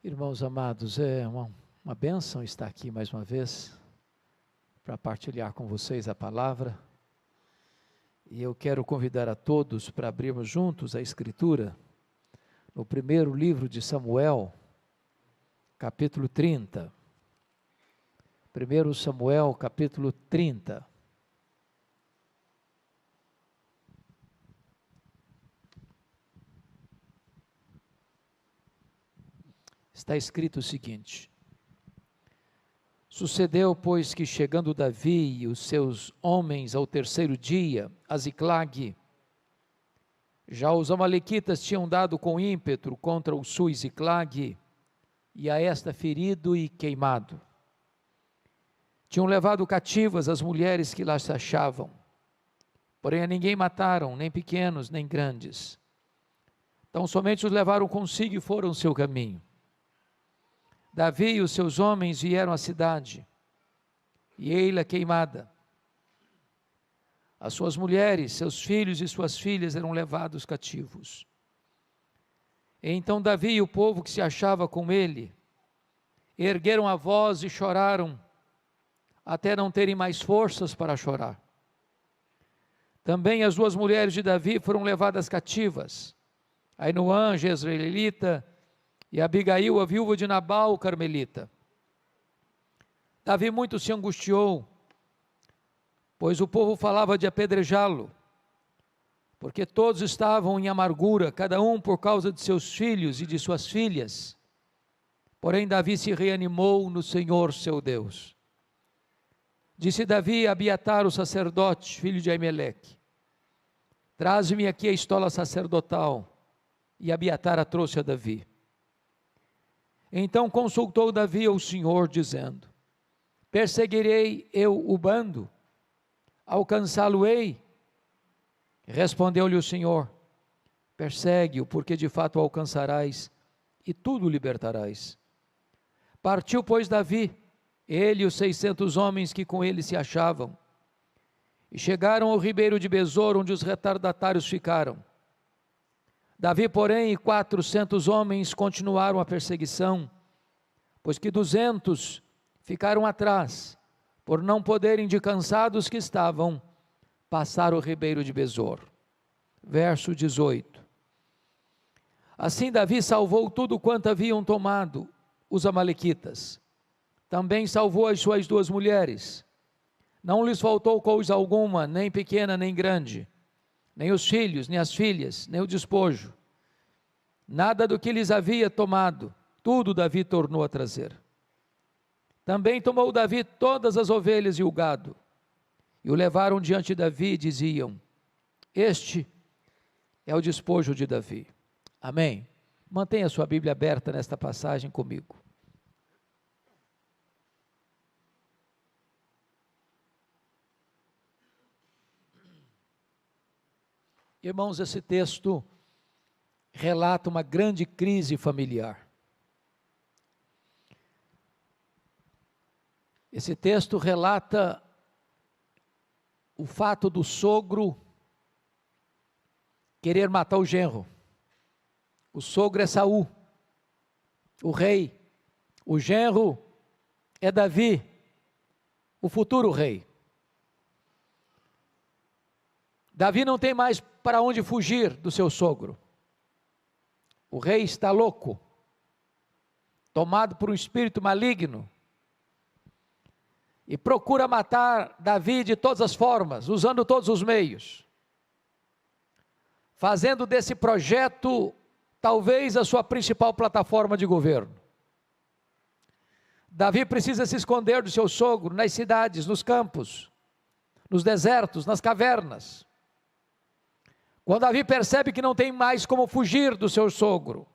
Irmãos amados, é uma bênção estar aqui mais uma vez para partilhar com vocês a palavra. E eu quero convidar a todos para abrirmos juntos a Escritura, no primeiro livro de Samuel, capítulo 30. 1 Samuel, capítulo 30. Está escrito o seguinte: Sucedeu, pois, que chegando Davi e os seus homens ao terceiro dia, a Ziclague, já os amalequitas tinham dado com ímpeto contra o sul Ziclague, e a esta ferido e queimado. Tinham levado cativas as mulheres que lá se achavam, porém a ninguém mataram, nem pequenos, nem grandes. Então somente os levaram consigo e foram seu caminho. Davi e os seus homens vieram à cidade, e ei-la queimada. As suas mulheres, seus filhos e suas filhas eram levados cativos. E então Davi e o povo que se achava com ele, ergueram a voz e choraram, até não terem mais forças para chorar. Também as duas mulheres de Davi foram levadas cativas, Ainoã, jezreelita, e Abigail, a viúva de Nabal, carmelita. Davi muito se angustiou, pois o povo falava de apedrejá-lo, porque todos estavam em amargura, cada um por causa de seus filhos e de suas filhas. Porém Davi se reanimou no Senhor seu Deus. Disse Davi a Abiatar, o sacerdote, filho de Aimeleque: Traze-me aqui a estola sacerdotal. E Abiatar a trouxe a Davi. Então consultou Davi ao Senhor, dizendo: Perseguirei eu o bando? Alcançá-lo-ei? Respondeu-lhe o Senhor: Persegue-o, porque de fato o alcançarás, e tudo libertarás. Partiu, pois, Davi, ele e os 600 homens que com ele se achavam, e chegaram ao ribeiro de Besor, onde os retardatários ficaram. Davi, porém, e 400 homens continuaram a perseguição, pois que 200 ficaram atrás, por não poderem, de cansados que estavam, passar o ribeiro de Besor. Verso 18. Assim Davi salvou tudo quanto haviam tomado os amalequitas. Também salvou as suas duas mulheres. Não lhes faltou coisa alguma, nem pequena nem grande, nem os filhos, nem as filhas, nem o despojo. Nada do que lhes havia tomado, tudo Davi tornou a trazer. Também tomou Davi todas as ovelhas e o gado, e o levaram diante de Davi e diziam: Este é o despojo de Davi. Amém. Mantenha a sua Bíblia aberta nesta passagem comigo. Irmãos, esse texto relata uma grande crise familiar. Esse texto relata o fato do sogro querer matar o genro. O sogro é Saul, o rei. O genro é Davi, o futuro rei. Davi não tem mais para onde fugir do seu sogro. O rei está louco, tomado por um espírito maligno, e procura matar Davi de todas as formas, usando todos os meios, fazendo desse projeto talvez a sua principal plataforma de governo. Davi precisa se esconder do seu sogro nas cidades, nos campos, nos desertos, nas cavernas. Quando Davi percebe que não tem mais como fugir do seu sogro,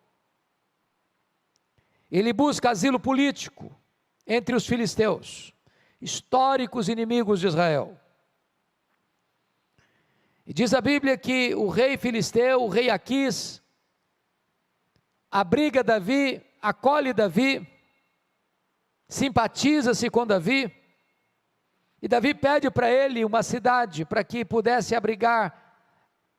ele busca asilo político entre os filisteus, históricos inimigos de Israel. E diz a Bíblia que o rei filisteu, o rei Aquis, abriga Davi, acolhe Davi, simpatiza-se com Davi, e Davi pede para ele uma cidade para que pudesse abrigar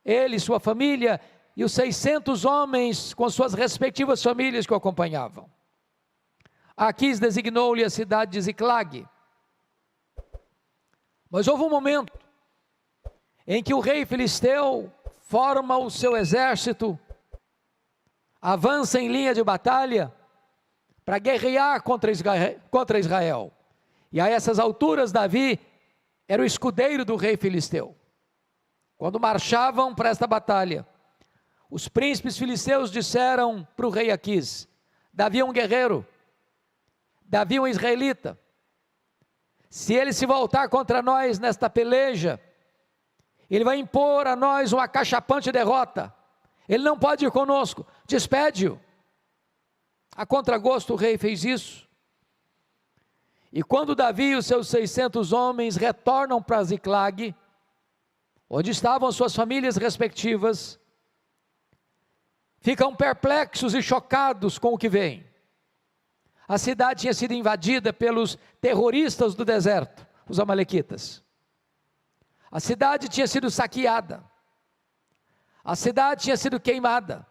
ele, sua família e os 600 homens com suas respectivas famílias que o acompanhavam. Aquis designou-lhe a cidade de Ziclag. Mas houve um momento em que o rei filisteu forma o seu exército, avança em linha de batalha para guerrear contra Israel. E a essas alturas Davi era o escudeiro do rei filisteu. Quando marchavam para esta batalha, os príncipes filisteus disseram para o rei Aquis: Davi é um guerreiro, Davi é um israelita. Se ele se voltar contra nós nesta peleja, ele vai impor a nós uma acachapante derrota. Ele não pode ir conosco, despede-o. A contragosto o rei fez isso. E quando Davi e os seus 600 homens retornam para Ziclag, onde estavam suas famílias respectivas, ficam perplexos e chocados com o que vem. A cidade tinha sido invadida pelos terroristas do deserto, os amalequitas. A cidade tinha sido saqueada. A cidade tinha sido queimada.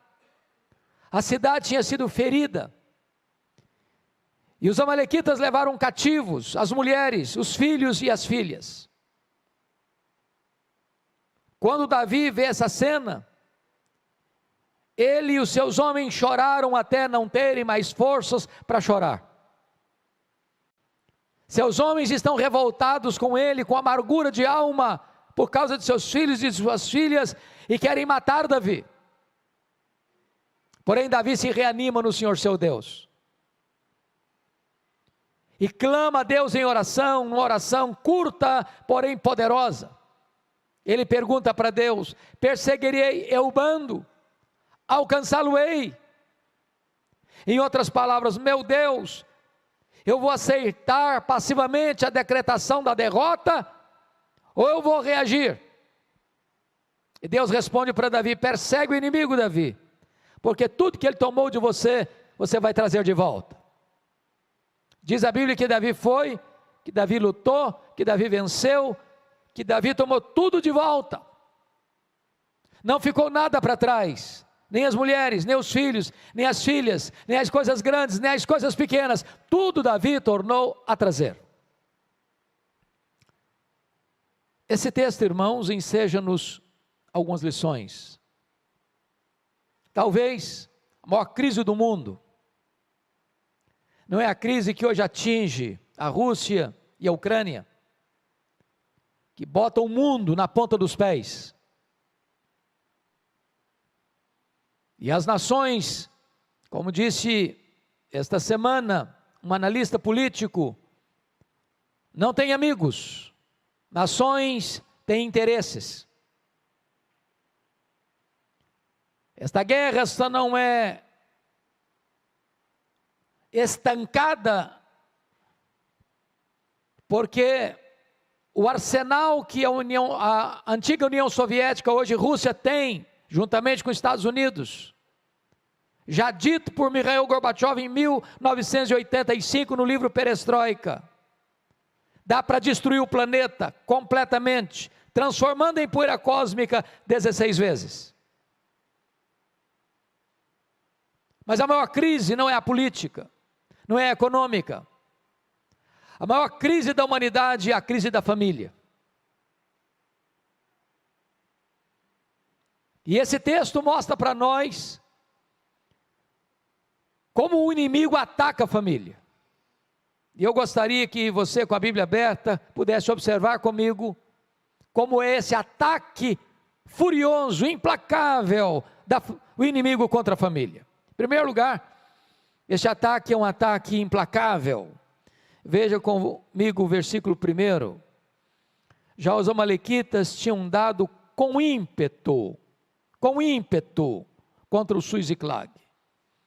A cidade tinha sido ferida. E os amalequitas levaram cativos as mulheres, os filhos e as filhas. Quando Davi vê essa cena, ele e os seus homens choraram até não terem mais forças para chorar. Seus homens estão revoltados com ele, com amargura de alma, por causa de seus filhos e de suas filhas, e querem matar Davi. Porém Davi se reanima no Senhor seu Deus, e clama a Deus em oração, uma oração curta, porém poderosa. Ele pergunta para Deus: perseguirei eu o bando? Alcançá-lo-ei? Em outras palavras, meu Deus, eu vou aceitar passivamente a decretação da derrota, ou eu vou reagir? E Deus responde para Davi: persegue o inimigo, Davi, porque tudo que ele tomou de você, você vai trazer de volta. Diz a Bíblia que Davi foi, que Davi lutou, que Davi venceu, que Davi tomou tudo de volta. Não ficou nada para trás, nem as mulheres, nem os filhos, nem as filhas, nem as coisas grandes, nem as coisas pequenas. Tudo Davi tornou a trazer. Esse texto, irmãos, enseja-nos algumas lições. Talvez a maior crise do mundo não é a crise que hoje atinge a Rússia e a Ucrânia, que bota o mundo na ponta dos pés. E as nações, como disse esta semana um analista político, não têm amigos, nações têm interesses. Esta guerra só não é estancada porque o arsenal que a antiga União Soviética, hoje Rússia, tem, juntamente com os Estados Unidos, já dito por Mikhail Gorbachev em 1985 no livro Perestroika, dá para destruir o planeta completamente, transformando em poeira cósmica 16 vezes. Mas a maior crise não é a política, não é a econômica. A maior crise da humanidade é a crise da família. E esse texto mostra para nós como o inimigo ataca a família. E eu gostaria que você, com a Bíblia aberta, pudesse observar comigo como é esse ataque furioso, implacável do inimigo contra a família. Em primeiro lugar, este ataque é um ataque implacável. Veja comigo o versículo 1. Já os amalequitas tinham dado com ímpeto contra o Ziclag.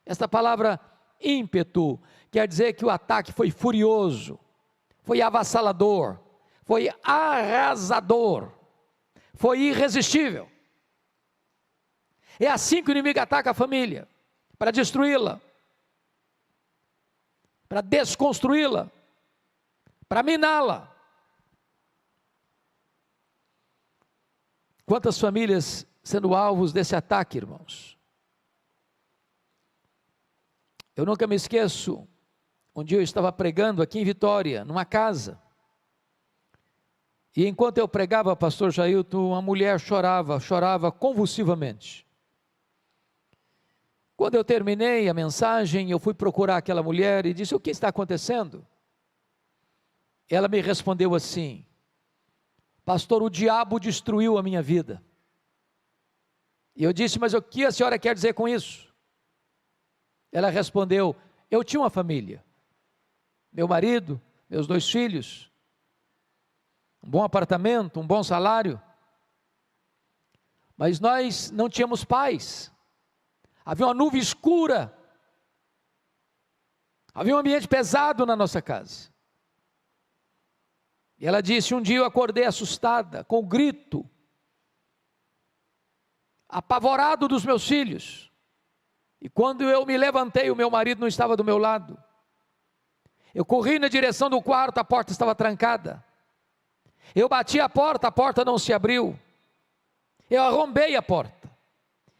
Esta palavra ímpeto quer dizer que o ataque foi furioso, foi avassalador, foi arrasador, foi irresistível. É assim que o inimigo ataca a família, para destruí-la, para desconstruí-la, para miná-la. Quantas famílias sendo alvos desse ataque, irmãos? Eu nunca me esqueço um dia eu estava pregando aqui em Vitória, numa casa, e enquanto eu pregava, pastor Jailton, uma mulher chorava convulsivamente. Quando eu terminei a mensagem, eu fui procurar aquela mulher e disse: o que está acontecendo? Ela me respondeu assim: pastor, o diabo destruiu a minha vida. E eu disse: mas o que a senhora quer dizer com isso? Ela respondeu: eu tinha uma família, meu marido, meus 2 filhos, um bom apartamento, um bom salário, mas nós não tínhamos paz, havia uma nuvem escura, havia um ambiente pesado na nossa casa. E ela disse: um dia eu acordei assustada, com o grito, apavorado dos meus filhos, e quando eu me levantei, o meu marido não estava do meu lado. Eu corri na direção do quarto, a porta estava trancada. Eu bati a porta não se abriu. Eu arrombei a porta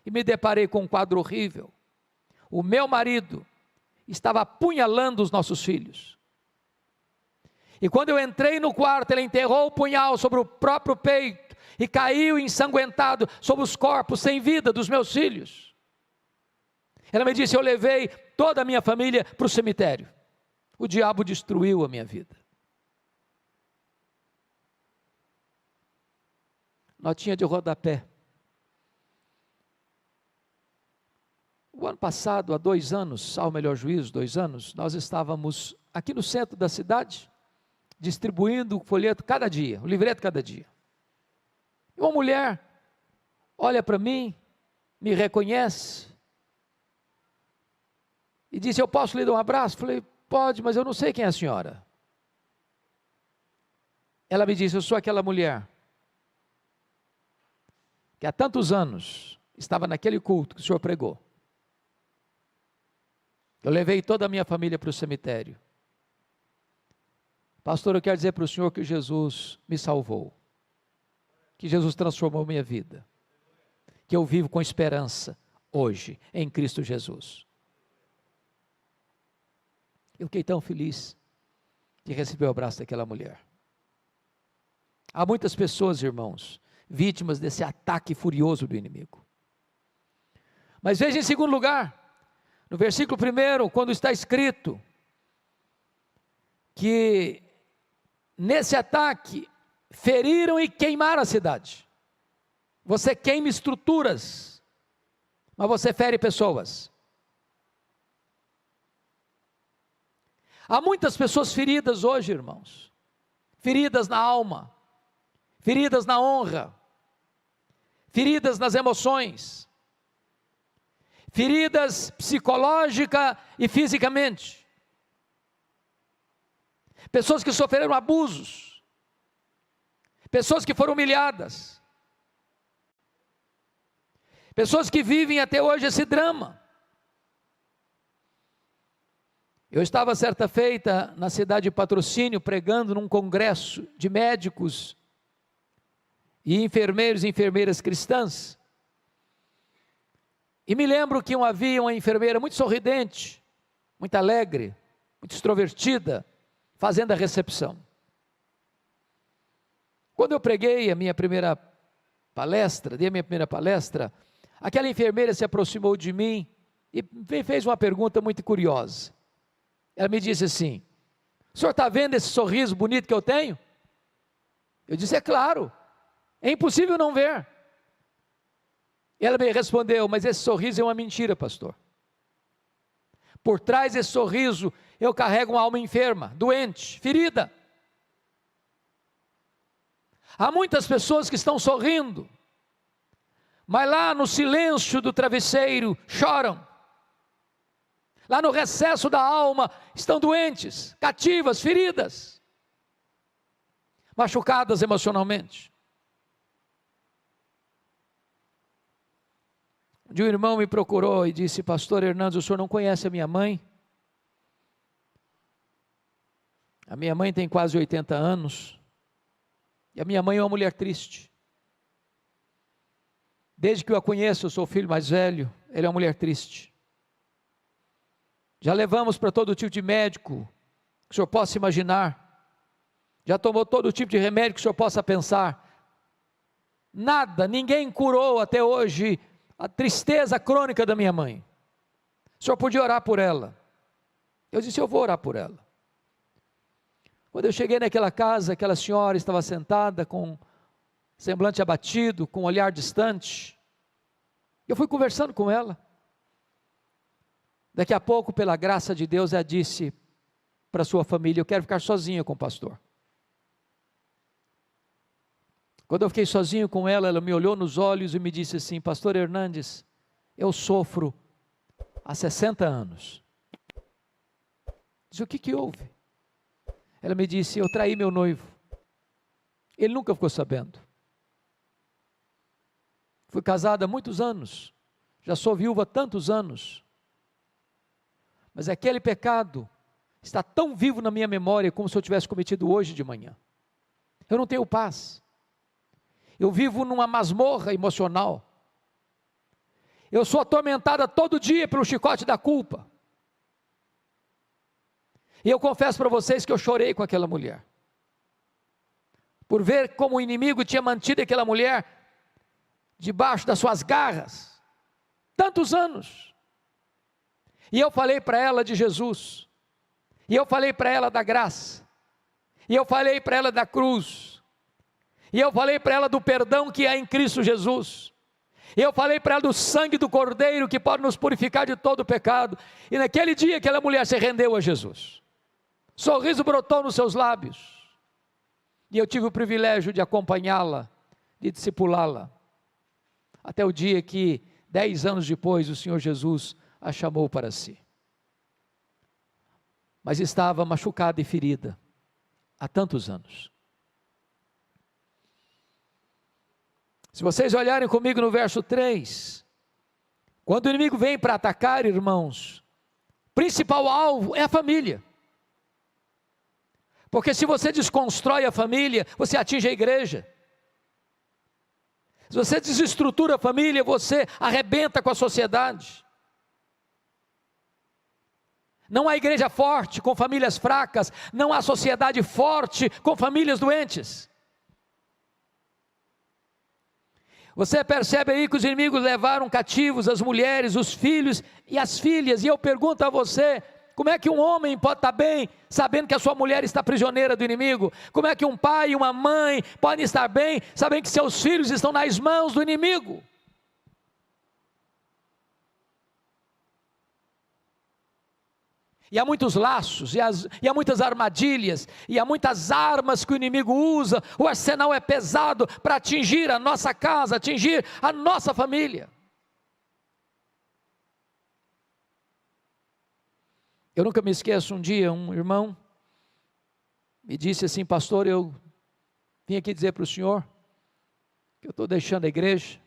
e me deparei com um quadro horrível. O meu marido estava apunhalando os nossos filhos. E quando eu entrei no quarto, ele enterrou o punhal sobre o próprio peito e caiu ensanguentado sobre os corpos sem vida dos meus filhos. Ela me disse: eu levei toda a minha família para o cemitério. O diabo destruiu a minha vida. Notinha de rodapé. O ano passado, há 2 anos, ao melhor juízo, 2 anos, nós estávamos aqui no centro da cidade, distribuindo o folheto cada dia, o livreto cada dia. E uma mulher olha para mim, me reconhece e disse: eu posso lhe dar um abraço? Falei: pode, mas eu não sei quem é a senhora. Ela me disse: eu sou aquela mulher que há tantos anos estava naquele culto que o senhor pregou. Eu levei toda a minha família para o cemitério. Pastor, eu quero dizer para o senhor que Jesus me salvou, que Jesus transformou minha vida, que eu vivo com esperança hoje em Cristo Jesus. Eu fiquei tão feliz de receber o abraço daquela mulher. Há muitas pessoas, irmãos, vítimas desse ataque furioso do inimigo. Mas veja em segundo lugar, no versículo 1, quando está escrito que nesse ataque feriram e queimaram a cidade. Você queima estruturas, mas você fere pessoas. Há muitas pessoas feridas hoje, irmãos, feridas na alma, feridas na honra, feridas nas emoções, feridas psicológica e fisicamente, pessoas que sofreram abusos, pessoas que foram humilhadas, pessoas que vivem até hoje esse drama. Eu estava certa feita na cidade de Patrocínio, pregando num congresso de médicos e enfermeiros e enfermeiras cristãs, e me lembro que havia uma enfermeira muito sorridente, muito alegre, muito extrovertida, fazendo a recepção. Quando eu preguei a minha primeira palestra, dei a minha primeira palestra, aquela enfermeira se aproximou de mim e me fez uma pergunta muito curiosa. Ela me disse assim: o senhor está vendo esse sorriso bonito que eu tenho? Eu disse: é claro, é impossível não ver. Ela me respondeu: mas esse sorriso é uma mentira, pastor. Por trás desse sorriso eu carrego uma alma enferma, doente, ferida. Há muitas pessoas que estão sorrindo, mas lá no silêncio do travesseiro choram. Lá no recesso da alma estão doentes, cativas, feridas, machucadas emocionalmente. Um dia um irmão me procurou e disse: pastor Hernandes, o senhor não conhece a minha mãe? A minha mãe tem quase 80 anos, e a minha mãe é uma mulher triste. Desde que eu a conheço, eu sou o filho mais velho, ela é uma mulher triste. Já levamos para todo tipo de médico que o senhor possa imaginar. Já tomou todo tipo de remédio que o senhor possa pensar. Nada, ninguém curou até hoje a tristeza crônica da minha mãe. O senhor podia orar por ela. Eu disse, eu vou orar por ela. Quando eu cheguei naquela casa, aquela senhora estava sentada com semblante abatido, com um olhar distante. Eu fui conversando com ela. Daqui a pouco, pela graça de Deus, ela disse para sua família, eu quero ficar sozinha com o pastor. Quando eu fiquei sozinho com ela, ela me olhou nos olhos e me disse assim, pastor Hernandes, eu sofro há 60 anos. Disse, o que houve? Ela me disse, eu traí meu noivo. Ele nunca ficou sabendo. Fui casada há muitos anos, já sou viúva há tantos anos. Mas aquele pecado está tão vivo na minha memória como se eu tivesse cometido hoje de manhã. Eu não tenho paz. Eu vivo numa masmorra emocional. Eu sou atormentada todo dia pelo chicote da culpa. E eu confesso para vocês que eu chorei com aquela mulher. Por ver como o inimigo tinha mantido aquela mulher debaixo das suas garras. Tantos anos. E eu falei para ela de Jesus. E eu falei para ela da graça. E eu falei para ela da cruz. E eu falei para ela do perdão que há em Cristo Jesus. E eu falei para ela do sangue do Cordeiro que pode nos purificar de todo o pecado. E naquele dia aquela mulher se rendeu a Jesus. Sorriso brotou nos seus lábios. E eu tive o privilégio de acompanhá-la, de discipulá-la. Até o dia que, 10 anos depois, o Senhor Jesus a chamou para si. Mas estava machucada e ferida há tantos anos. Se vocês olharem comigo no verso 3, quando o inimigo vem para atacar, irmãos, o principal alvo é a família. Porque se você desconstrói a família, você atinge a igreja. Se você desestrutura a família, você arrebenta com a sociedade. Não há igreja forte com famílias fracas, não há sociedade forte com famílias doentes. Você percebe aí que os inimigos levaram cativos as mulheres, os filhos e as filhas, e eu pergunto a você, como é que um homem pode estar bem, sabendo que a sua mulher está prisioneira do inimigo? Como é que um pai e uma mãe podem estar bem, sabendo que seus filhos estão nas mãos do inimigo? E há muitos laços, e há muitas armadilhas, e há muitas armas que o inimigo usa, o arsenal é pesado para atingir a nossa casa, atingir a nossa família. Eu nunca me esqueço, um dia um irmão me disse assim, pastor, eu vim aqui dizer para o senhor, que eu estou deixando a igreja,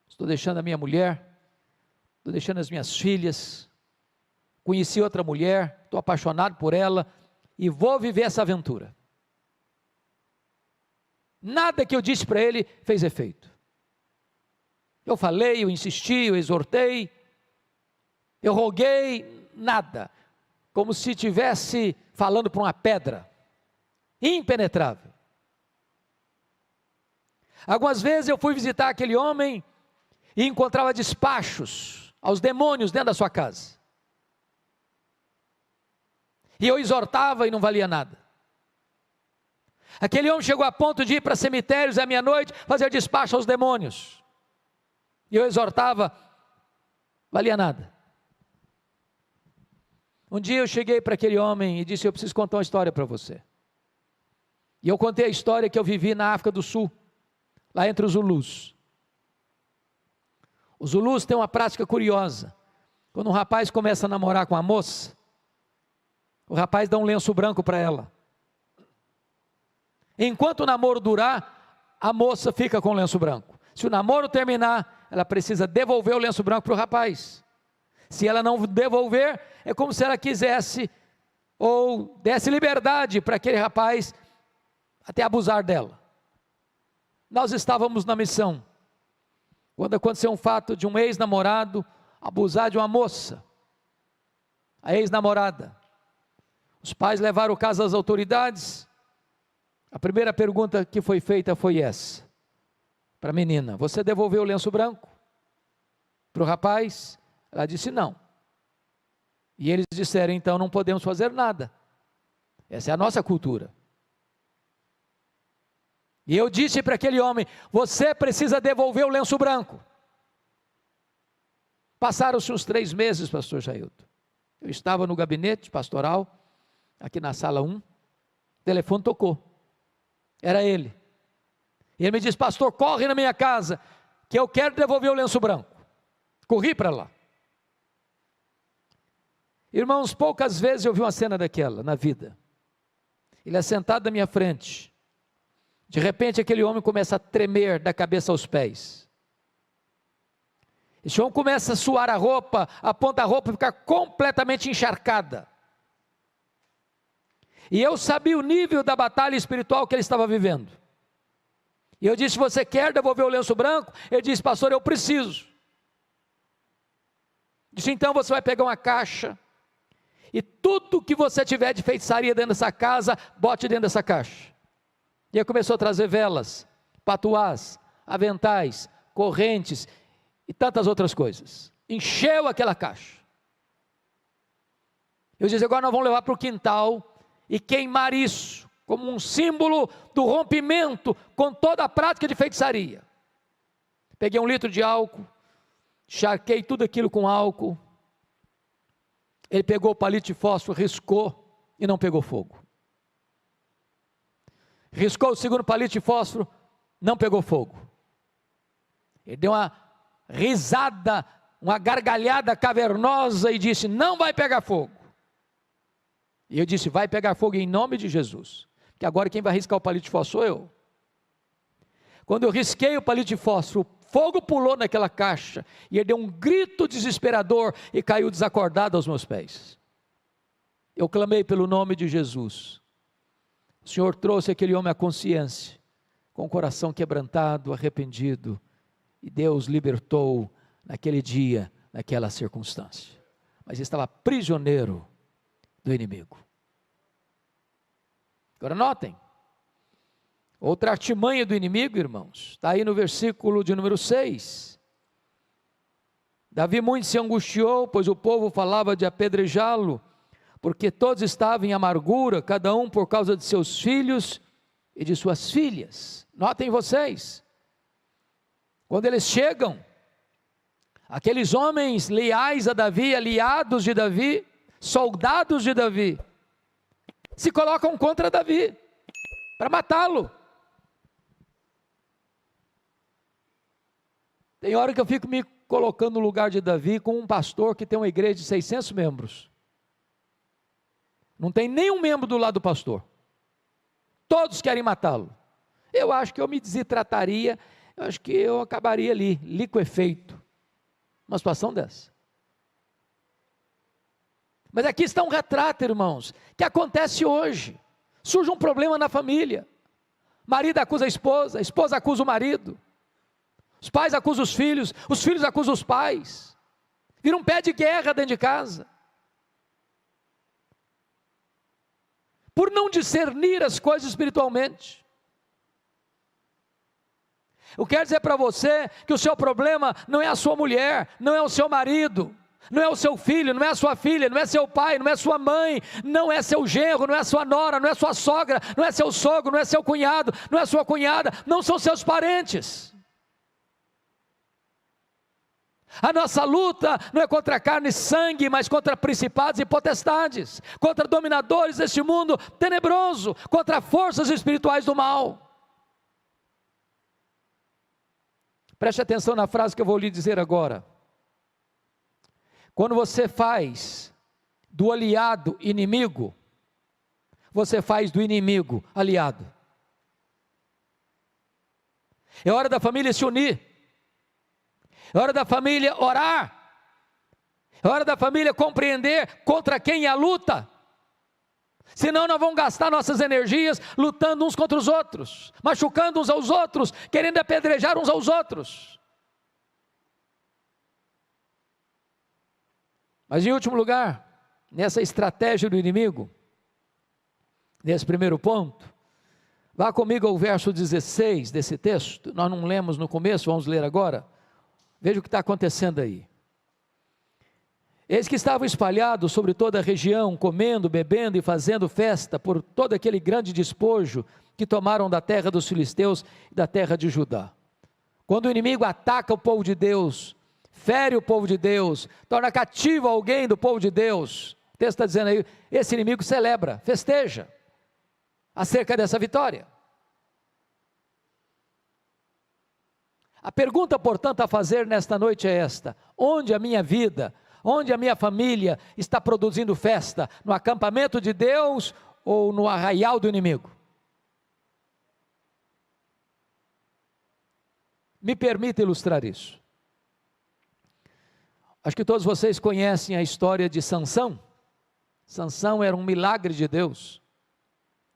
estou deixando a minha mulher, estou deixando as minhas filhas, conheci outra mulher, estou apaixonado por ela, e vou viver essa aventura. Nada que eu disse para ele fez efeito. Eu falei, eu insisti, eu exortei, eu roguei, nada. Como se estivesse falando para uma pedra, impenetrável. Algumas vezes eu fui visitar aquele homem, e encontrava despachos aos demônios dentro da sua casa. E eu exortava e não valia nada. Aquele homem chegou a ponto de ir para cemitérios à meia-noite, fazer despacho aos demônios. E eu exortava, valia nada. Um dia eu cheguei para aquele homem e disse, eu preciso contar uma história para você. E eu contei a história que eu vivi na África do Sul, lá entre os Zulus. Os Zulus têm uma prática curiosa. Quando um rapaz começa a namorar com a moça, o rapaz dá um lenço branco para ela. Enquanto o namoro durar, a moça fica com o lenço branco. Se o namoro terminar, ela precisa devolver o lenço branco para o rapaz. Se ela não devolver, é como se ela quisesse ou desse liberdade para aquele rapaz até abusar dela. Nós estávamos na missão, quando aconteceu um fato de um ex-namorado abusar de uma moça. a ex-namorada. Os pais levaram o caso às autoridades. A primeira pergunta que foi feita foi essa, para a menina: você devolveu o lenço branco para o rapaz? Ela disse não. E eles disseram: então não podemos fazer nada, essa é a nossa cultura. E eu disse para aquele homem: você precisa devolver o lenço branco. Passaram-se uns 3 meses, pastor Jailton. Eu estava no gabinete pastoral, aqui na sala 1, o telefone tocou, era ele. E ele me disse: pastor, corre na minha casa, que eu quero devolver o lenço branco. Corri para lá. Irmãos, poucas vezes eu vi uma cena daquela na vida. Ele é sentado na minha frente, de repente aquele homem começa a tremer da cabeça aos pés. Esse homem começa a suar a roupa, a ponta da roupa ficar completamente encharcada. E eu sabia o nível da batalha espiritual que ele estava vivendo. E eu disse: você quer devolver o lenço branco? Ele disse: pastor, eu preciso. Disse: então você vai pegar uma caixa, e tudo que você tiver de feitiçaria dentro dessa casa, bote dentro dessa caixa. E aí começou a trazer velas, patuás, aventais, correntes e tantas outras coisas. Encheu aquela caixa. Eu disse: agora nós vamos levar para o quintal e queimar isso, como um símbolo do rompimento com toda a prática de feitiçaria. Peguei 1 litro de álcool, charquei tudo aquilo com álcool. Ele pegou o palito de fósforo, riscou e não pegou fogo. Riscou o segundo palito de fósforo, não pegou fogo. Ele deu uma risada, uma gargalhada cavernosa e disse: não vai pegar fogo. E eu disse: vai pegar fogo em nome de Jesus, que agora quem vai riscar o palito de fósforo sou eu. Quando eu risquei o palito de fósforo, o fogo pulou naquela caixa, e ele deu um grito desesperador e caiu desacordado aos meus pés. Eu clamei pelo nome de Jesus. O Senhor trouxe aquele homem à consciência, com o coração quebrantado, arrependido, e Deus libertou naquele dia, naquela circunstância. Mas estava prisioneiro do inimigo. Agora notem, outra artimanha do inimigo, irmãos, está aí no versículo de número 6. Davi muito se angustiou, pois o povo falava de apedrejá-lo, porque todos estavam em amargura, cada um por causa de seus filhos e de suas filhas. Notem vocês, quando eles chegam, aqueles homens leais a Davi, aliados de Davi, soldados de Davi, se colocam contra Davi, para matá-lo. Tem hora que eu fico me colocando no lugar de Davi, com um pastor que tem uma igreja de 600 membros, não tem nenhum membro do lado do pastor, todos querem matá-lo. Eu acho que eu me desidrataria, eu acho que eu acabaria ali, liquefeito, uma situação dessa. Mas aqui está um retrato, irmãos, que acontece hoje. Surge um problema na família, marido acusa a esposa acusa o marido, os pais acusam os filhos acusam os pais, vira um pé de guerra dentro de casa, por não discernir as coisas espiritualmente. Eu quero dizer para você que o seu problema não é a sua mulher, não é o seu marido, não é o seu filho, não é a sua filha, não é seu pai, não é sua mãe, não é seu genro, não é sua nora, não é sua sogra, não é seu sogro, não é seu cunhado, não é sua cunhada, não são seus parentes. A nossa luta não é contra carne e sangue, mas contra principados e potestades, contra dominadores deste mundo tenebroso, contra forças espirituais do mal. Preste atenção na frase que eu vou lhe dizer agora. Quando você faz do aliado inimigo, você faz do inimigo aliado. É hora da família se unir, é hora da família orar, é hora da família compreender contra quem é a luta, senão nós vamos gastar nossas energias lutando uns contra os outros, machucando uns aos outros, querendo apedrejar uns aos outros. Mas em último lugar, nessa estratégia do inimigo, nesse primeiro ponto, vá comigo ao verso 16 desse texto. Nós não lemos no começo, vamos ler agora. Veja o que está acontecendo aí. Eis que estavam espalhados sobre toda a região, comendo, bebendo e fazendo festa por todo aquele grande despojo que tomaram da terra dos filisteus e da terra de Judá. Quando o inimigo ataca o povo de Deus, fere o povo de Deus, torna cativo alguém do povo de Deus, o texto está dizendo aí, esse inimigo celebra, festeja acerca dessa vitória. A pergunta, portanto, a fazer nesta noite é esta: onde a minha vida, onde a minha família está produzindo festa? No acampamento de Deus ou no arraial do inimigo? Me permita ilustrar isso. Acho que todos vocês conhecem a história de Sansão. Sansão era um milagre de Deus.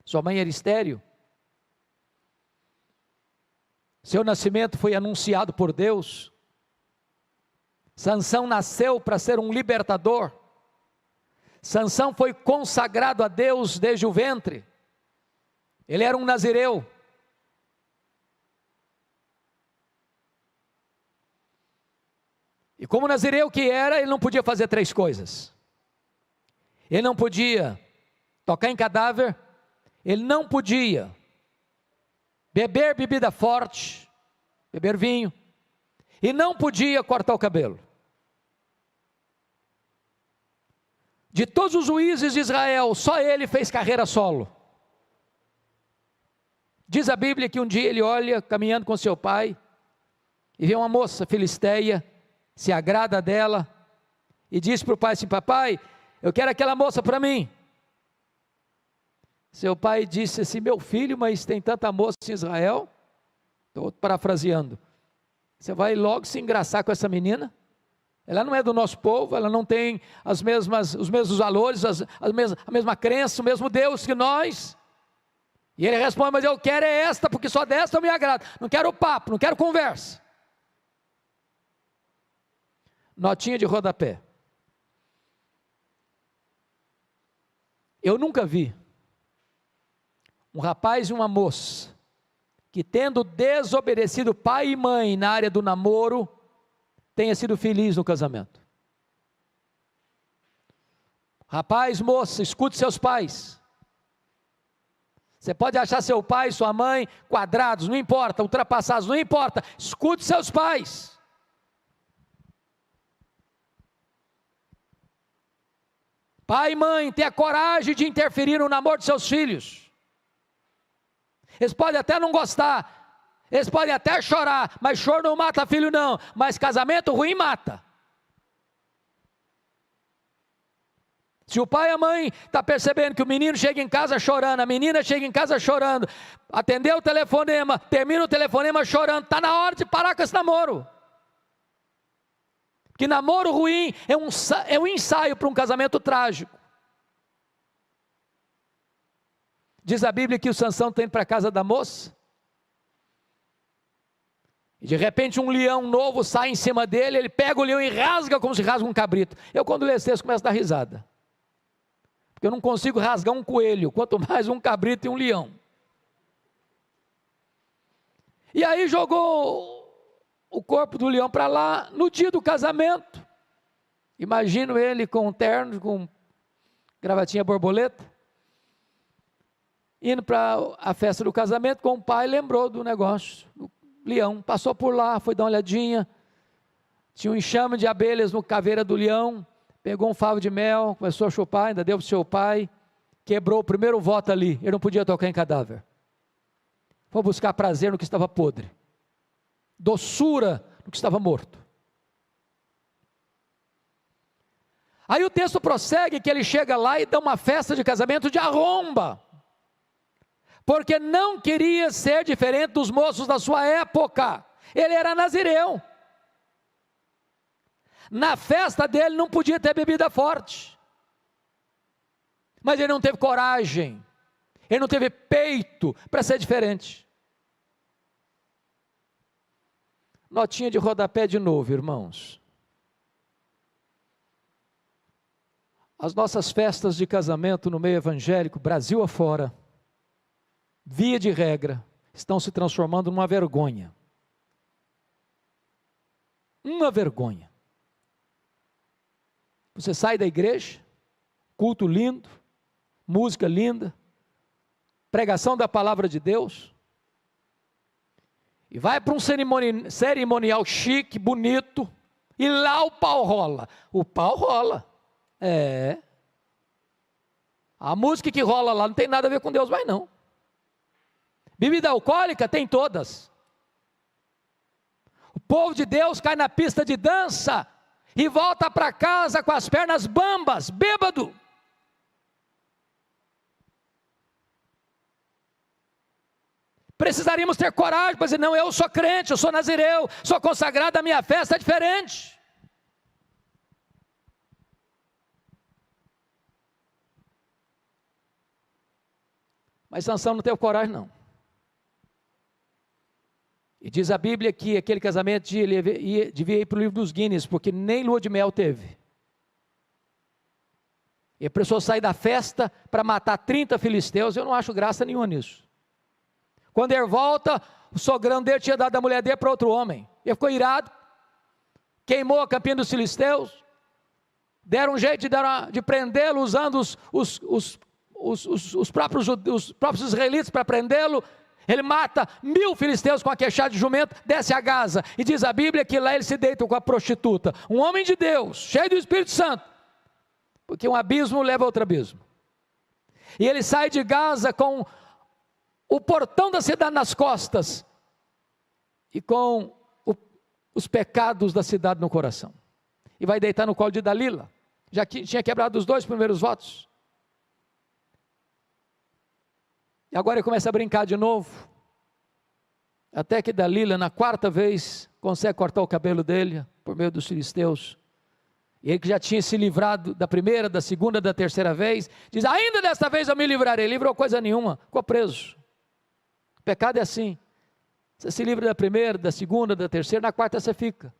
Sua mãe era estéril. Seu nascimento foi anunciado por Deus. Sansão nasceu para ser um libertador. Sansão foi consagrado a Deus desde o ventre. Ele era um nazireu. E como nazireu que era, ele não podia fazer três coisas. Ele não podia tocar em cadáver, ele não podia beber bebida forte, beber vinho, e não podia cortar o cabelo. De todos os juízes de Israel, só ele fez carreira solo. Diz a Bíblia que um dia ele olha caminhando com seu pai e vê uma moça filisteia, se agrada dela e diz para o pai assim: papai, eu quero aquela moça para mim. Seu pai disse assim: meu filho, mas tem tanta moça em Israel. Estou parafraseando. Você vai logo se engraçar com essa menina? Ela não é do nosso povo, ela não tem os mesmos valores, a mesma crença, o mesmo Deus que nós. E ele responde: mas eu quero é esta, porque só desta eu me agrado. Não quero papo, não quero conversa. Notinha de rodapé. Eu nunca vi um rapaz e uma moça que, tendo desobedecido pai e mãe na área do namoro, tenha sido feliz no casamento. Rapaz, moça, escute seus pais. Você pode achar seu pai e sua mãe quadrados, não importa, ultrapassados, não importa, escute seus pais. Pai e mãe, tenha coragem de interferir no namoro de seus filhos. Eles podem até não gostar, eles podem até chorar, mas choro não mata filho não, mas casamento ruim mata. Se o pai e a mãe estão percebendo que o menino chega em casa chorando, a menina chega em casa chorando, atendeu o telefonema, termina o telefonema chorando, está na hora de parar com esse namoro. Que namoro ruim é um ensaio para um casamento trágico. Diz a Bíblia que o Sansão está indo para a casa da moça, e de repente um leão novo sai em cima dele, ele pega o leão e rasga como se rasga um cabrito. Eu quando leio esse texto começo a dar risada, porque eu não consigo rasgar um coelho, quanto mais um cabrito e um leão. E aí jogou o corpo do leão para lá, no dia do casamento. Imagino ele com um terno, com gravatinha borboleta, indo para a festa do casamento com o pai, lembrou do negócio, do leão, passou por lá, foi dar uma olhadinha, tinha um enxame de abelhas no caveira do leão, pegou um favo de mel, começou a chupar, ainda deu para o seu pai, quebrou o primeiro voto ali, ele não podia tocar em cadáver, foi buscar prazer no que estava podre, doçura no que estava morto. Aí o texto prossegue que ele chega lá e dá uma festa de casamento de arromba, porque não queria ser diferente dos moços da sua época, ele era nazireu, na festa dele não podia ter bebida forte, mas ele não teve coragem, ele não teve peito para ser diferente. Notinha de rodapé de novo, irmãos. As nossas festas de casamento no meio evangélico, Brasil afora, via de regra, estão se transformando numa vergonha. Uma vergonha. Você sai da igreja, culto lindo, música linda, pregação da palavra de Deus, e vai para um cerimonial chique, bonito, e lá o pau rola. O pau rola. A música que rola lá não tem nada a ver com Deus, mas não. Bebida alcoólica tem todas. O povo de Deus cai na pista de dança e volta para casa com as pernas bambas, bêbado. Precisaríamos ter coragem para dizer, não, eu sou crente, eu sou nazireu, sou consagrado, a minha festa é diferente. Mas Sansão não teve coragem não. E diz a Bíblia que aquele casamento devia ir para o livro dos Guinness, porque nem lua de mel teve. E a pessoa sai da festa para matar 30 filisteus, eu não acho graça nenhuma nisso. Quando ele volta, o sogrão dele tinha dado a mulher dele para outro homem. Ele ficou irado, queimou a campina dos filisteus, deram um jeito de prendê-lo, usando os próprios israelitas para prendê-lo. Ele mata 1000 filisteus com a queixada de jumento, desce a Gaza, e diz a Bíblia que lá ele se deita com a prostituta, um homem de Deus, cheio do Espírito Santo, porque um abismo leva a outro abismo. E ele sai de Gaza com o portão da cidade nas costas, e com os pecados da cidade no coração, e vai deitar no colo de Dalila, já que tinha quebrado os 2 primeiros votos, e agora ele começa a brincar de novo, até que Dalila, na 4ª vez, consegue cortar o cabelo dele, por meio dos filisteus, e ele que já tinha se livrado da primeira, da segunda, da terceira vez, diz, ainda desta vez eu me livrarei. Livrou coisa nenhuma, ficou preso. O pecado é assim, você se livra da primeira, da segunda, da terceira, na 4ª você fica.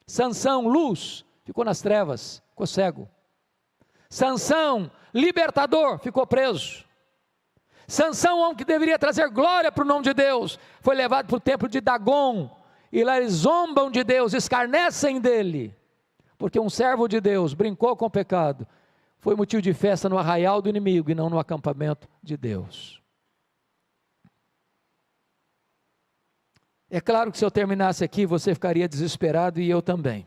Sansão, luz, ficou nas trevas, ficou cego. Sansão, libertador, ficou preso. Sansão, homem que deveria trazer glória para o nome de Deus, foi levado para o templo de Dagon, e lá eles zombam de Deus, escarnecem dele, porque um servo de Deus brincou com o pecado, foi motivo de festa no arraial do inimigo, e não no acampamento de Deus. É claro que se eu terminasse aqui, você ficaria desesperado e eu também.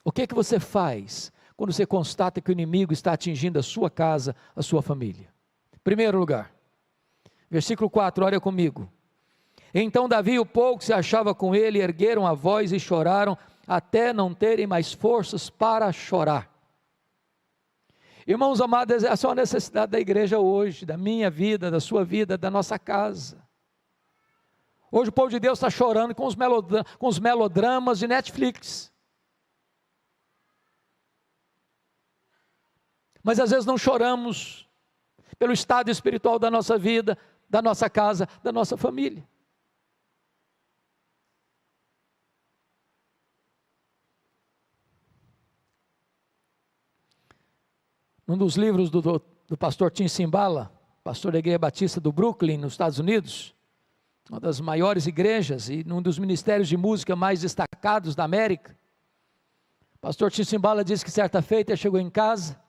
O que você faz quando você constata que o inimigo está atingindo a sua casa, a sua família? Primeiro lugar, versículo 4, olha comigo. Então Davi e o povo que se achava com ele ergueram a voz e choraram, até não terem mais forças para chorar. Irmãos amados, essa é a necessidade da igreja hoje, da minha vida, da sua vida, da nossa casa. Hoje o povo de Deus está chorando com os melodramas de Netflix. Mas às vezes não choramos pelo estado espiritual da nossa vida, da nossa casa, da nossa família. Num dos livros do pastor Tim Cymbala, pastor da Igreja Batista do Brooklyn, nos Estados Unidos, uma das maiores igrejas e um dos ministérios de música mais destacados da América, pastor Tim Cymbala diz que certa feita ele chegou em casa,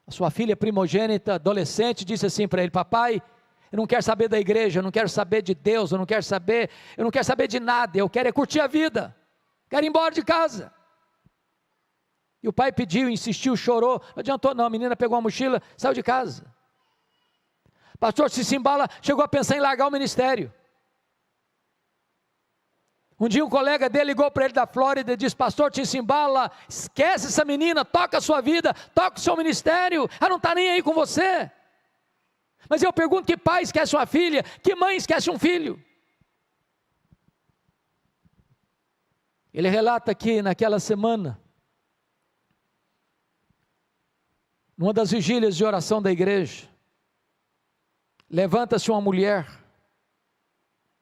a sua filha primogênita, adolescente, disse assim para ele, papai, eu não quero saber da igreja, eu não quero saber de Deus, eu não quero saber de nada, eu quero é curtir a vida, quero ir embora de casa. E o pai pediu, insistiu, chorou, não adiantou não, a menina pegou a mochila, saiu de casa. Pastor Tim Cymbala chegou a pensar em largar o ministério. Um dia um colega dele ligou para ele da Flórida e disse, pastor Tim Cymbala, esquece essa menina, toca a sua vida, toca o seu ministério, ela não está nem aí com você. Mas eu pergunto, que pai esquece uma filha, que mãe esquece um filho? Ele relata que naquela semana, numa das vigílias de oração da igreja, levanta-se uma mulher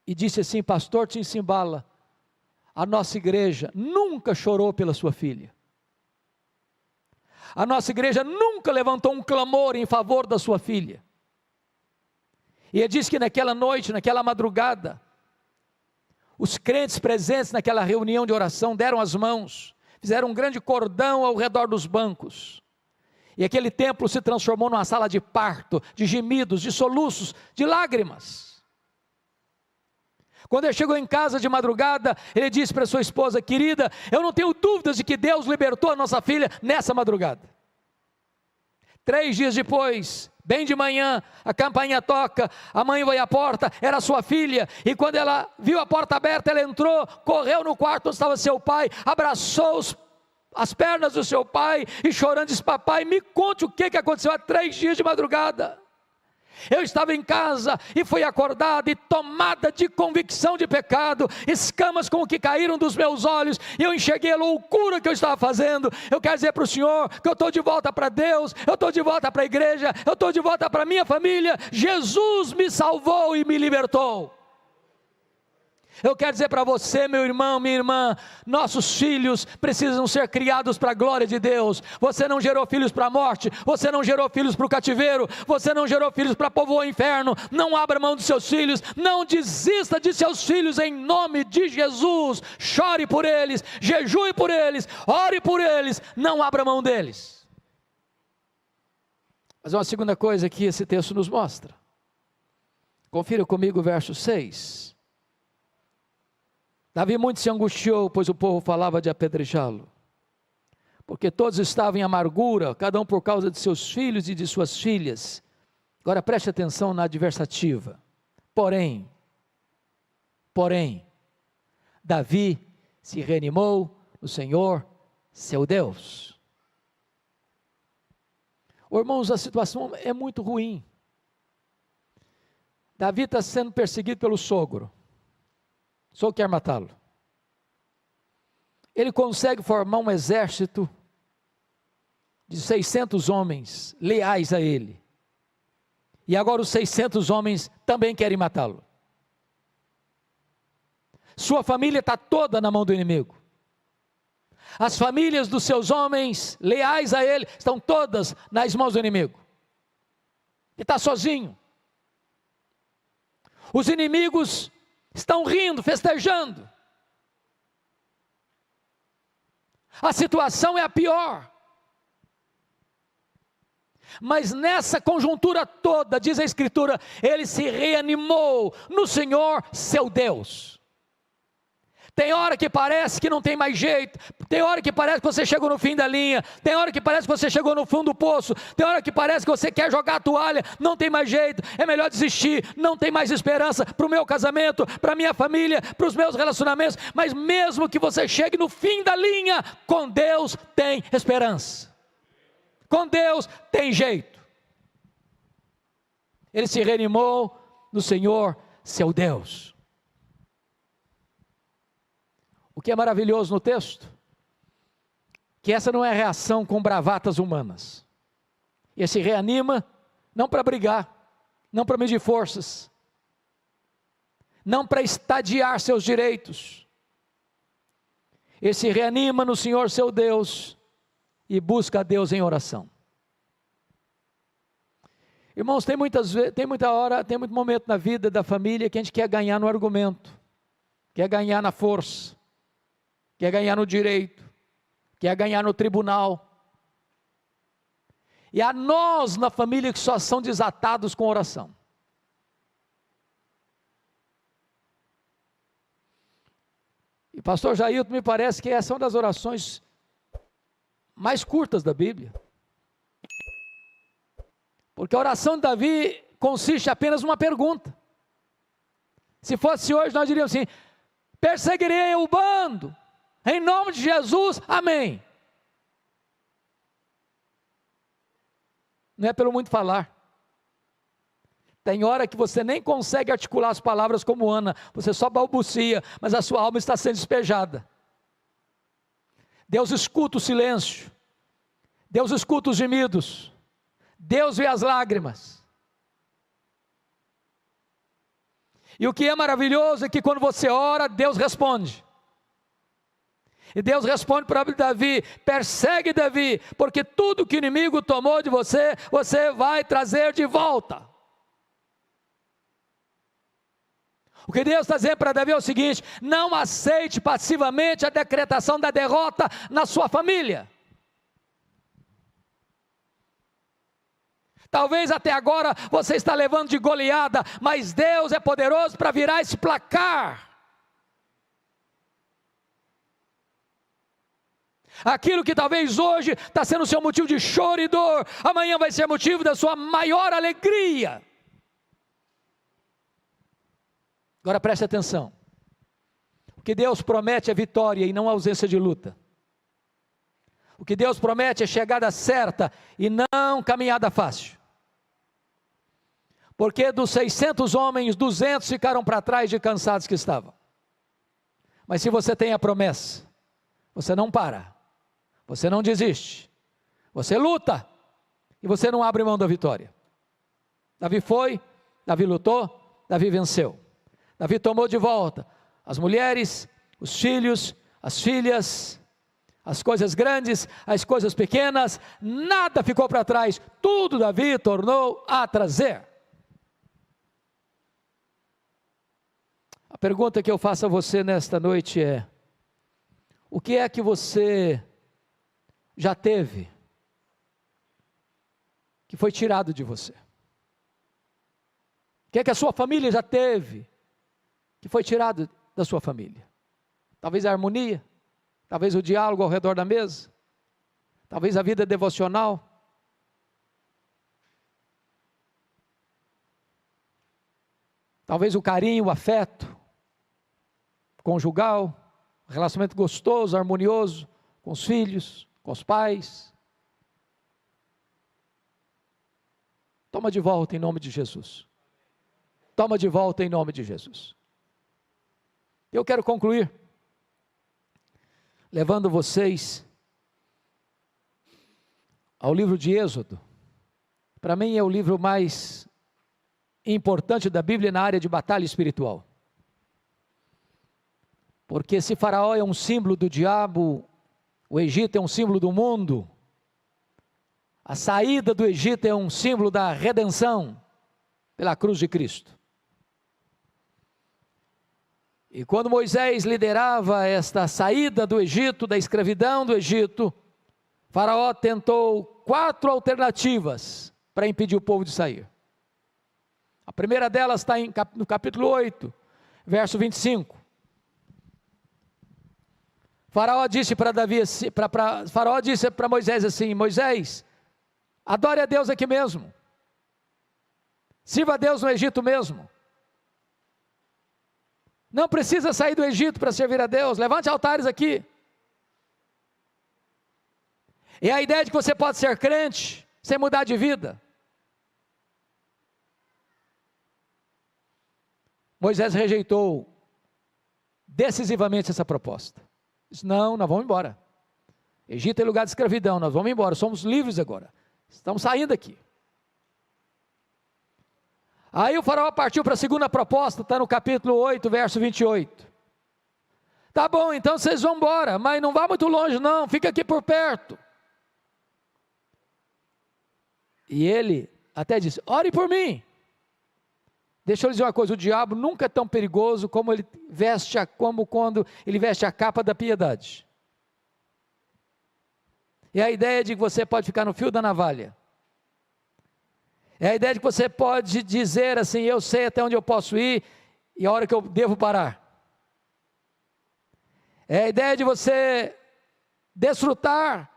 e disse assim, pastor Tim Cymbala, a nossa igreja nunca chorou pela sua filha. A nossa igreja nunca levantou um clamor em favor da sua filha. E ele diz que naquela noite, naquela madrugada, os crentes presentes naquela reunião de oração deram as mãos, fizeram um grande cordão ao redor dos bancos. E aquele templo se transformou numa sala de parto, de gemidos, de soluços, de lágrimas. Quando ele chegou em casa de madrugada, ele disse para sua esposa: querida, eu não tenho dúvidas de que Deus libertou a nossa filha nessa madrugada. 3 dias depois, bem de manhã, a campainha toca, a mãe vai à porta, era sua filha, e quando ela viu a porta aberta, ela entrou, correu no quarto onde estava seu pai, abraçou as pernas do seu pai, e chorando disse: papai, me conte o que aconteceu há 3 dias de madrugada. Eu estava em casa e fui acordada e tomada de convicção de pecado, escamas como que caíram dos meus olhos, e eu enxerguei a loucura que eu estava fazendo. Eu quero dizer para o Senhor que eu estou de volta para Deus, eu estou de volta para a igreja, eu estou de volta para a minha família. Jesus me salvou e me libertou. Eu quero dizer para você, meu irmão, minha irmã, nossos filhos precisam ser criados para a glória de Deus. Você não gerou filhos para a morte, você não gerou filhos para o cativeiro, você não gerou filhos para povoar o inferno. Não abra mão dos seus filhos, não desista de seus filhos em nome de Jesus. Chore por eles, jejue por eles, ore por eles, não abra mão deles. Mas uma segunda coisa que esse texto nos mostra. Confira comigo o verso 6. Davi muito se angustiou, pois o povo falava de apedrejá-lo, porque todos estavam em amargura, cada um por causa de seus filhos e de suas filhas. Agora preste atenção na adversativa. Porém, Davi se reanimou no Senhor, seu Deus. Irmãos, a situação é muito ruim. Davi está sendo perseguido pelo sogro. O sogro quer matá-lo. Ele consegue formar um exército de 600 homens leais a ele. E agora os 600 homens também querem matá-lo. Sua família está toda na mão do inimigo. As famílias dos seus homens leais a ele estão todas nas mãos do inimigo. Ele está sozinho. Os inimigos estão rindo, festejando. A situação é a pior. Mas nessa conjuntura toda, diz a Escritura, ele se reanimou no Senhor, seu Deus. Tem hora que parece que não tem mais jeito, tem hora que parece que você chegou no fim da linha, tem hora que parece que você chegou no fundo do poço, tem hora que parece que você quer jogar a toalha, não tem mais jeito, é melhor desistir, não tem mais esperança para o meu casamento, para a minha família, para os meus relacionamentos. Mas mesmo que você chegue no fim da linha, com Deus tem esperança, com Deus tem jeito. Ele se reanimou no Senhor, seu Deus. O que é maravilhoso no texto, que essa não é reação com bravatas humanas. Ele se reanima, não para brigar, não para medir forças, não para estadiar seus direitos. Ele se reanima no Senhor seu Deus e busca a Deus em oração. Irmãos, tem muito momento na vida da família que a gente quer ganhar no argumento, quer ganhar na força, quer ganhar no direito, quer ganhar no tribunal. E há nós na família que só são desatados com oração. E pastor Jailton, me parece que essa é uma das orações mais curtas da Bíblia. Porque a oração de Davi consiste apenas numa pergunta. Se fosse hoje, nós diríamos assim: perseguirei o bando, em nome de Jesus, amém. Não é pelo muito falar. Tem hora que você nem consegue articular as palavras como Ana, você só balbucia, mas a sua alma está sendo despejada. Deus escuta o silêncio, Deus escuta os gemidos, Deus vê as lágrimas. E o que é maravilhoso é que quando você ora, Deus responde. E Deus responde para Davi: persegue Davi, porque tudo que o inimigo tomou de você, você vai trazer de volta. O que Deus está dizendo para Davi é o seguinte: não aceite passivamente a decretação da derrota na sua família. Talvez até agora você está levando de goleada, mas Deus é poderoso para virar esse placar. Aquilo que talvez hoje está sendo o seu motivo de choro e dor, amanhã vai ser motivo da sua maior alegria. Agora preste atenção. O que Deus promete é vitória e não ausência de luta. O que Deus promete é chegada certa e não caminhada fácil. Porque dos 600 homens, 200 ficaram para trás de cansados que estavam. Mas se você tem a promessa, você não para, você não desiste, você luta e você não abre mão da vitória. Davi foi, Davi lutou, Davi venceu. Davi tomou de volta as mulheres, os filhos, as filhas, as coisas grandes, as coisas pequenas, nada ficou para trás, tudo Davi tornou a trazer. A pergunta que eu faço a você nesta noite é: o que é que você já teve que foi tirado de você? O que é que a sua família já teve que foi tirado da sua família? Talvez a harmonia, talvez o diálogo ao redor da mesa, talvez a vida devocional. Talvez o carinho, o afeto conjugal, relacionamento gostoso, harmonioso com os filhos, com os pais. Toma de volta em nome de Jesus. Toma de volta em nome de Jesus. Eu quero concluir levando vocês ao livro de Êxodo. Para mim é o livro mais importante da Bíblia na área de batalha espiritual. Porque se Faraó é um símbolo do diabo, o Egito é um símbolo do mundo, a saída do Egito é um símbolo da redenção pela cruz de Cristo. E quando Moisés liderava esta saída do Egito, da escravidão do Egito, Faraó tentou 4 alternativas para impedir o povo de sair. A primeira delas está no capítulo 8, verso 25. Faraó disse para Moisés assim: Moisés, adore a Deus aqui mesmo, sirva a Deus no Egito mesmo, não precisa sair do Egito para servir a Deus, levante altares aqui. E a ideia de que você pode ser crente sem mudar de vida. Moisés rejeitou decisivamente essa proposta. Disse: não, nós vamos embora. Egito é lugar de escravidão, nós vamos embora, somos livres agora, estamos saindo aqui. Aí o faraó partiu para a segunda proposta, está no capítulo 8, verso 28. Tá bom, então vocês vão embora, mas não vá muito longe não, fica aqui por perto. E ele até disse: ore por mim. Deixa eu dizer uma coisa: o diabo nunca é tão perigoso como quando ele veste a capa da piedade. É a ideia de que você pode ficar no fio da navalha. É a ideia de que você pode dizer assim: eu sei até onde eu posso ir e a hora que eu devo parar. É a ideia de você desfrutar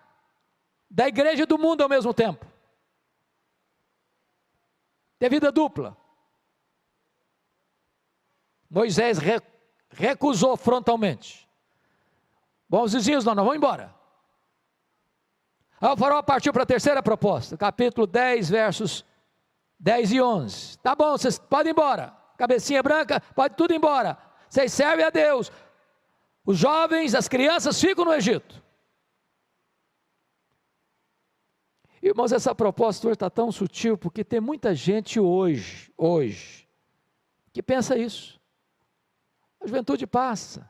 da igreja e do mundo ao mesmo tempo. Ter vida dupla. Moisés recusou frontalmente. Bom, os vizinhos, não, vamos embora. Aí o faraó partiu para a terceira proposta, capítulo 10, versos 10 e 11. Tá bom, vocês podem ir embora. Cabecinha branca, pode tudo ir embora. Vocês servem a Deus. Os jovens, as crianças ficam no Egito. Irmãos, essa proposta hoje está tão sutil, porque tem muita gente hoje, que pensa isso. A juventude passa,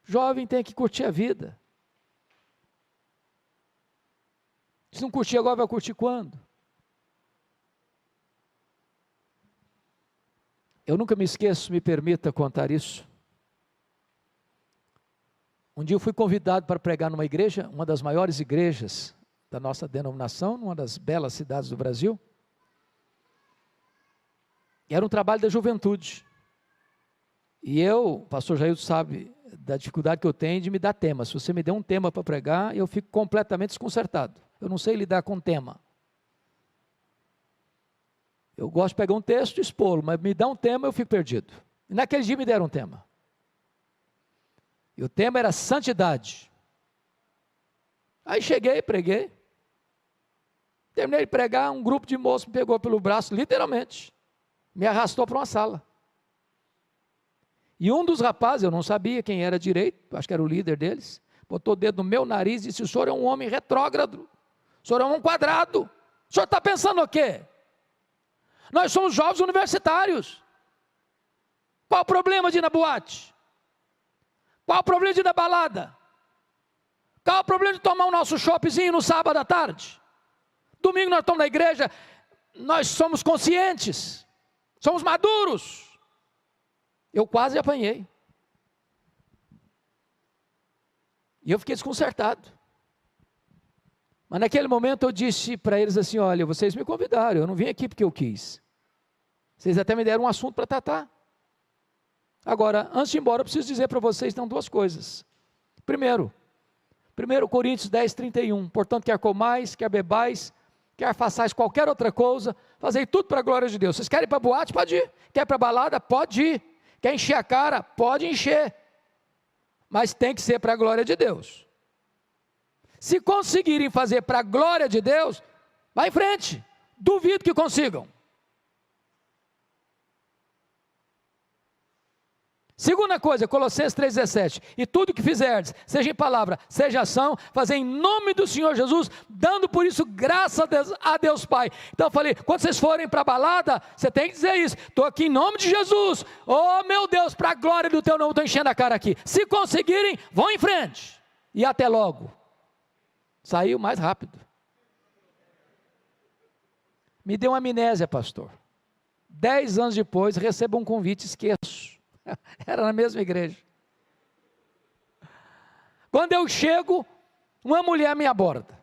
Jovem tem que curtir a vida. Se não curtir agora, vai curtir quando? Eu nunca me esqueço, me permita contar isso. Um dia eu fui convidado para pregar numa igreja, uma das maiores igrejas da nossa denominação, numa das belas cidades do Brasil. E era um trabalho da juventude. E eu, o pastor Jair sabe da dificuldade que eu tenho de me dar tema. Se você me der um tema para pregar, eu fico completamente desconcertado. Eu não sei lidar com tema. Eu gosto de pegar um texto e expô-lo, mas me dá um tema, eu fico perdido. E naquele dia me deram um tema. E o tema era santidade. Aí cheguei, preguei. Terminei de pregar, um grupo de moços me pegou pelo braço, literalmente. Me arrastou para uma sala. E um dos rapazes, eu não sabia quem era direito, acho que era o líder deles, botou o dedo no meu nariz e disse: o senhor é um homem retrógrado, o senhor é um quadrado, o senhor está pensando o quê? Nós somos jovens universitários. Qual o problema de ir na boate? Qual o problema de ir na balada? Qual o problema de tomar o nosso shoppingzinho no sábado à tarde? Domingo nós estamos na igreja, nós somos conscientes, somos maduros. Eu quase apanhei. E eu fiquei desconcertado. Mas naquele momento eu disse para eles assim: olha, vocês me convidaram, eu não vim aqui porque eu quis. Vocês até me deram um assunto para tratar. Agora, antes de ir embora, eu preciso dizer para vocês, então, duas coisas. Primeiro, 1 Coríntios 10, 31. Portanto, quer comais, quer bebais, quer façais qualquer outra coisa, fazei tudo para a glória de Deus. Vocês querem ir para a boate? Pode ir. Quer ir para a balada? Pode ir. Quer encher a cara? Pode encher. Mas tem que ser para a glória de Deus. Se conseguirem fazer para a glória de Deus, vai em frente. Duvido que consigam. Segunda coisa, Colossenses 3,17, e tudo que fizerdes, seja em palavra, seja ação, fazer em nome do Senhor Jesus, dando por isso graça a Deus Pai. Então eu falei, quando vocês forem para a balada, você tem que dizer isso: estou aqui em nome de Jesus, oh meu Deus, para a glória do teu nome, estou enchendo a cara aqui. Se conseguirem, vão em frente, e até logo. Saiu mais rápido. Me deu uma amnésia, pastor. 10 anos depois, recebo um convite, esqueço. Era na mesma igreja. Quando eu chego, uma mulher me aborda,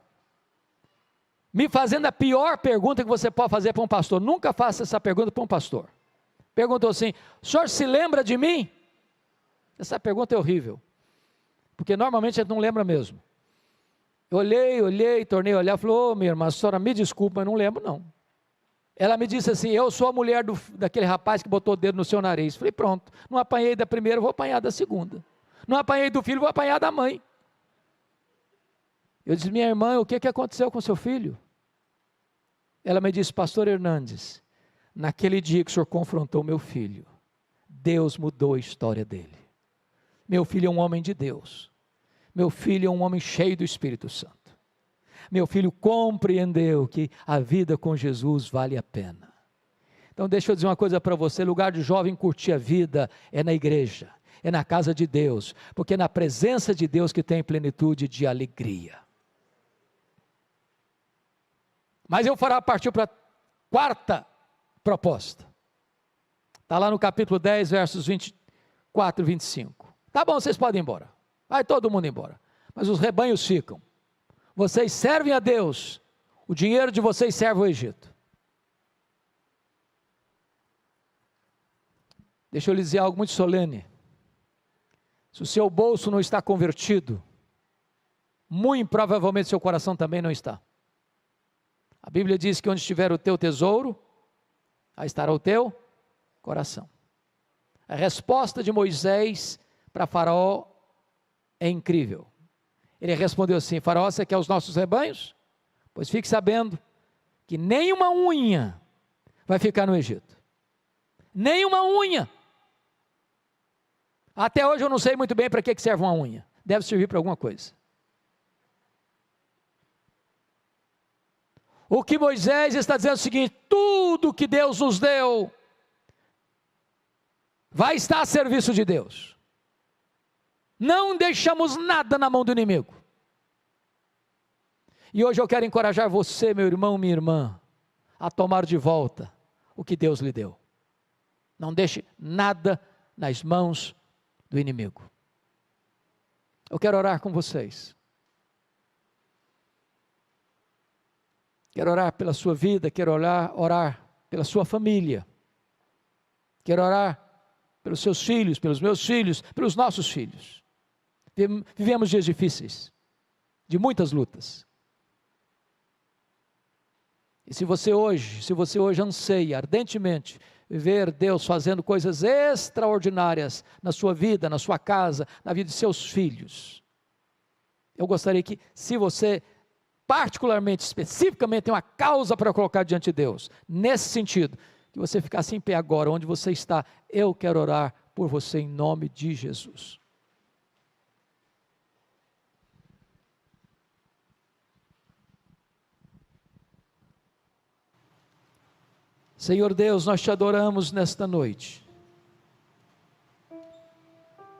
me fazendo a pior pergunta que você pode fazer para um pastor. Nunca faça essa pergunta para um pastor. Perguntou assim: o senhor se lembra de mim? Essa pergunta é horrível, porque normalmente a gente não lembra mesmo. Eu olhei, tornei a olhar, falou: ô minha irmã, a senhora me desculpa, mas não lembro não. Ela me disse assim: eu sou a mulher daquele rapaz que botou o dedo no seu nariz. Falei: pronto, não apanhei da primeira, vou apanhar da segunda. Não apanhei do filho, vou apanhar da mãe. Eu disse: minha irmã, o que aconteceu com seu filho? Ela me disse: pastor Hernandes, naquele dia que o senhor confrontou meu filho, Deus mudou a história dele. Meu filho é um homem de Deus. Meu filho é um homem cheio do Espírito Santo. Meu filho compreendeu que a vida com Jesus vale a pena. Então deixa eu dizer uma coisa para você: lugar de jovem curtir a vida é na igreja, é na casa de Deus, porque é na presença de Deus que tem plenitude de alegria. Mas eu partir para a quarta proposta. Está lá no capítulo 10, versos 24 e 25. Tá bom, vocês podem ir embora. Vai todo mundo embora. Mas os rebanhos ficam. Vocês servem a Deus, o dinheiro de vocês serve ao Egito. Deixa eu lhe dizer algo muito solene. Se o seu bolso não está convertido, muito provavelmente seu coração também não está. A Bíblia diz que onde estiver o teu tesouro, aí estará o teu coração. A resposta de Moisés para Faraó é incrível. Ele respondeu assim: Faraó, você quer os nossos rebanhos? Pois fique sabendo que nenhuma unha vai ficar no Egito. Nenhuma unha. Até hoje eu não sei muito bem para que serve uma unha. Deve servir para alguma coisa. O que Moisés está dizendo é o seguinte: tudo que Deus nos deu vai estar a serviço de Deus. Não deixamos nada na mão do inimigo. E hoje eu quero encorajar você, meu irmão, minha irmã, a tomar de volta o que Deus lhe deu. Não deixe nada nas mãos do inimigo. Eu quero orar com vocês. Quero orar pela sua vida, quero orar pela sua família. Quero orar pelos seus filhos, pelos meus filhos, pelos nossos filhos. Vivemos dias difíceis, de muitas lutas. E se você hoje anseia ardentemente ver Deus fazendo coisas extraordinárias na sua vida, na sua casa, na vida de seus filhos, eu gostaria que, se você particularmente, especificamente, tem uma causa para colocar diante de Deus, nesse sentido, que você ficasse em pé agora, onde você está, eu quero orar por você em nome de Jesus. Senhor Deus, nós te adoramos nesta noite,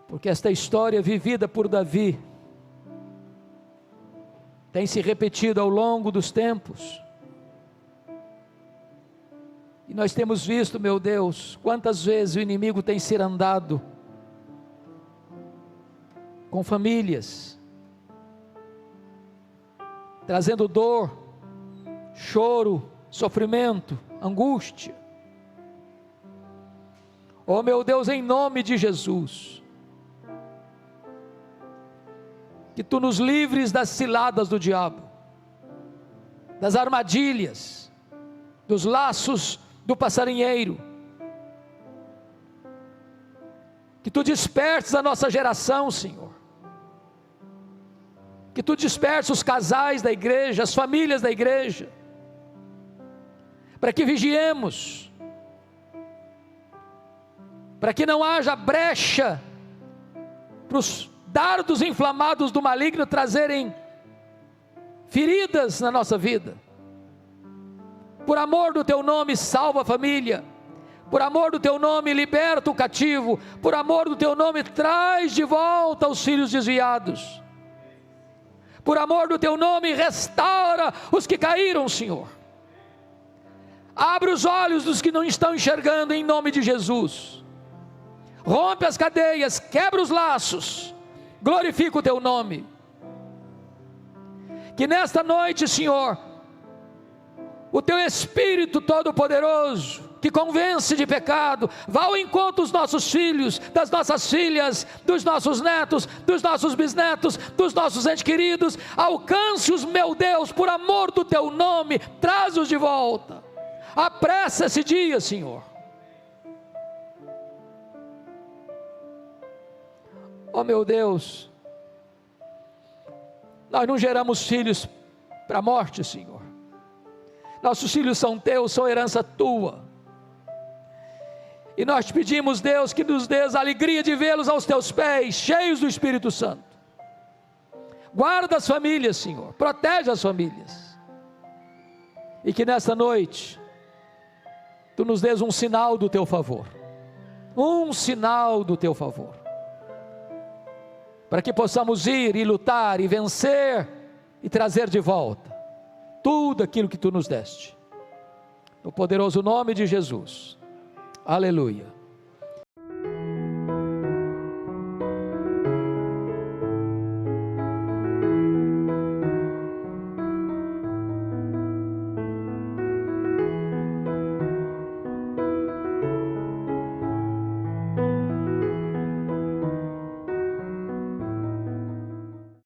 porque esta história vivida por Davi, tem se repetido ao longo dos tempos, e nós temos visto, meu Deus, quantas vezes o inimigo tem cirandado com famílias, trazendo dor, choro, sofrimento, angústia. Oh meu Deus, em nome de Jesus, que Tu nos livres das ciladas do diabo, das armadilhas, dos laços do passarinheiro, que Tu disperses a nossa geração, Senhor, que Tu disperses os casais da igreja, as famílias da igreja, para que vigiemos, para que não haja brecha para os dardos inflamados do maligno trazerem feridas na nossa vida. Por amor do Teu nome, salva a família. Por amor do Teu nome, liberta o cativo. Por amor do Teu nome, traz de volta os filhos desviados. Por amor do Teu nome, restaura os que caíram, Senhor. Abre os olhos dos que não estão enxergando, em nome de Jesus. Rompe as cadeias, quebra os laços, glorifica o Teu nome. Que nesta noite, Senhor, o Teu Espírito Todo-Poderoso, que convence de pecado, vá ao encontro dos nossos filhos, das nossas filhas, dos nossos netos, dos nossos bisnetos, dos nossos entes queridos. Alcance-os, meu Deus, por amor do Teu nome, traz-os de volta. Apressa esse dia, Senhor. Oh meu Deus, nós não geramos filhos para a morte, Senhor. Nossos filhos são Teus, são herança Tua. E nós te pedimos, Deus, que nos dês a alegria de vê-los aos Teus pés, cheios do Espírito Santo. Guarda as famílias, Senhor, protege as famílias. E que nesta noite Tu nos dês um sinal do Teu favor, um sinal do Teu favor, para que possamos ir e lutar e vencer e trazer de volta tudo aquilo que Tu nos deste, no poderoso nome de Jesus, aleluia.